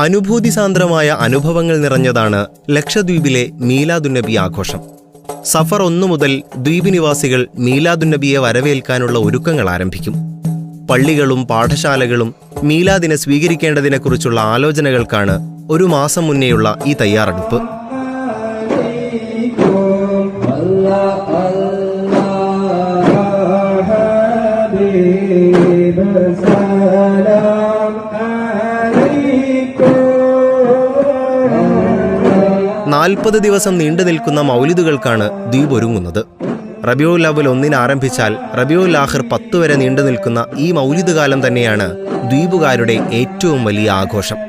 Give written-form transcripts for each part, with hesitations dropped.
അനുഭൂതിസാന്ദ്രമായ അനുഭവങ്ങൾ നിറഞ്ഞതാണ് ലക്ഷദ്വീപിലെ മീലാദുന്നബി ആഘോഷം. സഫർ 1 മുതൽ ദ്വീപ് നിവാസികൾ മീലാദുന്നബിയെ വരവേൽക്കാനുള്ള ഒരുക്കങ്ങൾ ആരംഭിക്കും. പള്ളികളും പാഠശാലകളും മീലാദിനെ സ്വീകരിക്കേണ്ടതിനെക്കുറിച്ചുള്ള ആലോചനകൾക്കാണ് 1 മാസം മുന്നേയുള്ള ഈ തയ്യാറെടുപ്പ്. നാൽപ്പത് ദിവസം നീണ്ടു നിൽക്കുന്ന മൗലിദുകൾക്കാണ് ദ്വീപ് ഒരുങ്ങുന്നത്. റബീഉൽ അവ്വൽ 1 ആരംഭിച്ചാൽ റബീഉൽ ആഖിർ 10 വരെ നീണ്ടു നിൽക്കുന്ന ഈ മൗലിദ് കാലം തന്നെയാണ് ദ്വീപുകാരുടെ ഏറ്റവും വലിയ ആഘോഷം.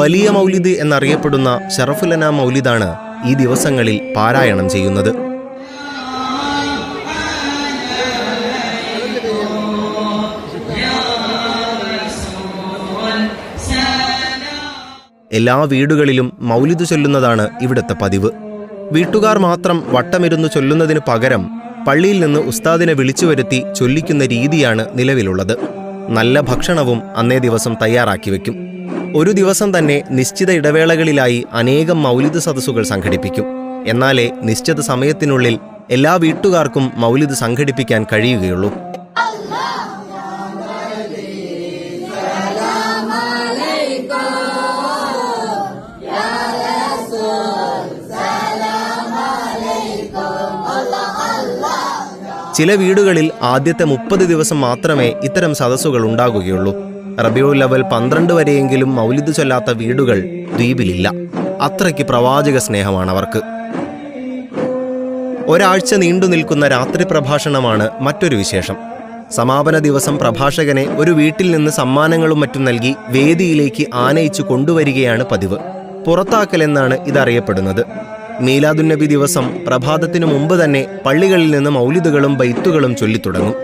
വലിയ മൗലിദ് എന്നറിയപ്പെടുന്ന ഷറഫുൽ അനാം മൗലിദാണ് ഈ ദിവസങ്ങളിൽ പാരായണം ചെയ്യുന്നത്. എല്ലാ വീടുകളിലും മൗലിദ് ചൊല്ലുന്നതാണ് ഇവിടുത്തെ പതിവ്. വീട്ടുകാർ മാത്രം വട്ടമിരുന്ന് ചൊല്ലുന്നതിന് പകരം പള്ളിയിൽ നിന്ന് ഉസ്താദിനെ വിളിച്ചു വരുത്തി ചൊല്ലിക്കുന്ന രീതിയാണ് നിലവിലുള്ളത്. നല്ല ഭക്ഷണവും അന്നേ ദിവസം തയ്യാറാക്കി വയ്ക്കും. ഒരു ദിവസം തന്നെ നിശ്ചിത ഇടവേളകളിലായി അനേകം മൗലിദ് സദസ്സുകൾ സംഘടിപ്പിക്കും. എന്നാലേ നിശ്ചിത സമയത്തിനുള്ളിൽ എല്ലാ വീട്ടുകാർക്കും മൗലിദ് സംഘടിപ്പിക്കാൻ കഴിയുകയുള്ളൂ. ചില വീടുകളിൽ ആദ്യത്തെ 30 ദിവസം മാത്രമേ ഇത്തരം സദസ്സുകൾ ഉണ്ടാകുകയുള്ളൂ. റബീഉൽ അവ്വൽ 12 വരെയെങ്കിലും മൗലിദ് ചൊല്ലാത്ത വീടുകൾ ദ്വീപിലില്ല. അത്രയ്ക്ക് പ്രവാചക സ്നേഹമാണവർക്ക്. ഒരാഴ്ച നീണ്ടു നിൽക്കുന്ന രാത്രി പ്രഭാഷണമാണ് മറ്റൊരു വിശേഷം. സമാപന ദിവസം പ്രഭാഷകനെ ഒരു വീട്ടിൽ നിന്ന് സമ്മാനങ്ങളും മറ്റും നൽകി വേദിയിലേക്ക് ആനയിച്ചു കൊണ്ടുവരികയാണ് പതിവ്. പുറത്താക്കൽ എന്നാണ് ഇതറിയപ്പെടുന്നത്. മീലാദുന്നബി ദിവസം പ്രഭാതത്തിനു മുമ്പ് തന്നെ പള്ളികളിൽ നിന്ന് മൗലിദുകളും ബൈത്തുകളും ചൊല്ലിത്തുടങ്ങും.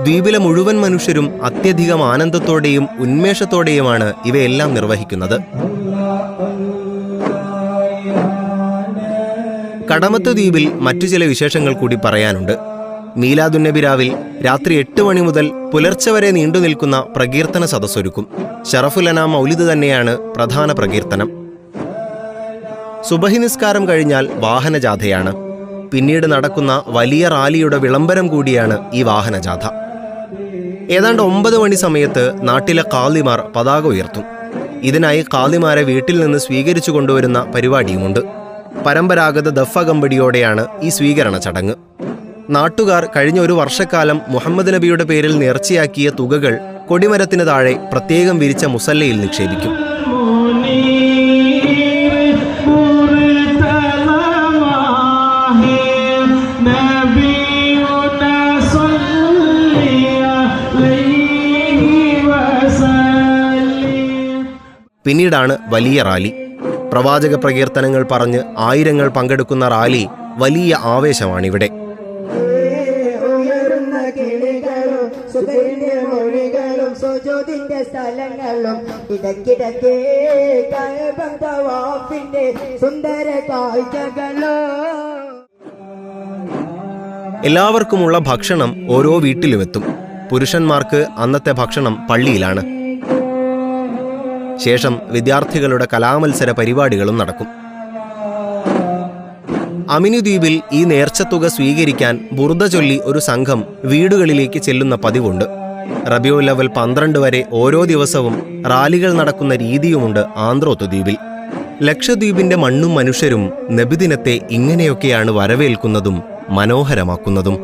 ദ്വീപിലെ മുഴുവൻ മനുഷ്യരും അത്യധികം ആനന്ദത്തോടെയും ഉന്മേഷത്തോടെയുമാണ് ഇവയെല്ലാം നിർവഹിക്കുന്നത്. കടമത്ത് ദ്വീപിൽ മറ്റു ചില വിശേഷങ്ങൾ കൂടി പറയാനുണ്ട്. മീലാദുന്നബി രാവിൽ രാത്രി 8 മണി മുതൽ പുലർച്ചെ വരെ നീണ്ടു നിൽക്കുന്ന പ്രകീർത്തന സദസ്സൊരുക്കും. ഷറഫുൽ അനാം മൗലിദ് തന്നെയാണ് പ്രധാന പ്രകീർത്തനം. സുബഹി നിസ്കാരം കഴിഞ്ഞാൽ വാഹനജാഥയാണ്. പിന്നീട് നടക്കുന്ന വലിയ റാലിയുടെ വിളംബരം കൂടിയാണ് ഈ വാഹനജാഥ. ഏതാണ്ട് 9 മണി സമയത്ത് നാട്ടിലെ ഖാദിമാർ പതാക ഉയർത്തും. ഇതിനായി ഖാദിമാരെ വീട്ടിൽ നിന്ന് സ്വീകരിച്ചു കൊണ്ടുവരുന്ന പരിപാടിയുമുണ്ട്. പരമ്പരാഗത ദഫ്ഫകമ്പടിയോടെയാണ് ഈ സ്വീകരണ ചടങ്ങ്. നാട്ടുകാർ കഴിഞ്ഞ 1 വർഷക്കാലം മുഹമ്മദ് നബിയുടെ പേരിൽ നേർച്ചയാക്കിയ തുകകൾ കൊടിമരത്തിന് താഴെ പ്രത്യേകം വിരിച്ച മുസല്ലയിൽ നിക്ഷേപിക്കും. പിന്നീടാണ് വലിയ റാലി. പ്രവാചക പ്രകീർത്തനങ്ങൾ പറഞ്ഞ് ആയിരങ്ങൾ പങ്കെടുക്കുന്ന റാലി വലിയ ആവേശമാണിവിടെ. എല്ലാവർക്കുമുള്ള ഭക്ഷണം ഓരോ വീട്ടിലുമെത്തും. പുരുഷന്മാർക്ക് അന്നത്തെ ഭക്ഷണം പള്ളിയിലാണ്. ശേഷം വിദ്യാർത്ഥികളുടെ കലാമത്സര പരിപാടികളും നടക്കും. അമിനി ദ്വീപിൽ ഈ നേർച്ചത്തുക സ്വീകരിക്കാൻ ബുർദ ചൊല്ലി ഒരു സംഘം വീടുകളിലേക്ക് ചെല്ലുന്ന പതിവുണ്ട്. റബീഉൽ അവ്വൽ 12 വരെ ഓരോ ദിവസവും റാലികൾ നടക്കുന്ന രീതിയുമുണ്ട് ആന്ത്രോത്ത് ദ്വീപിൽ. ലക്ഷദ്വീപിന്റെ മണ്ണും മനുഷ്യരും നബിദിനത്തെ ഇങ്ങനെയൊക്കെയാണ് വരവേൽക്കുന്നതും മനോഹരമാക്കുന്നതും.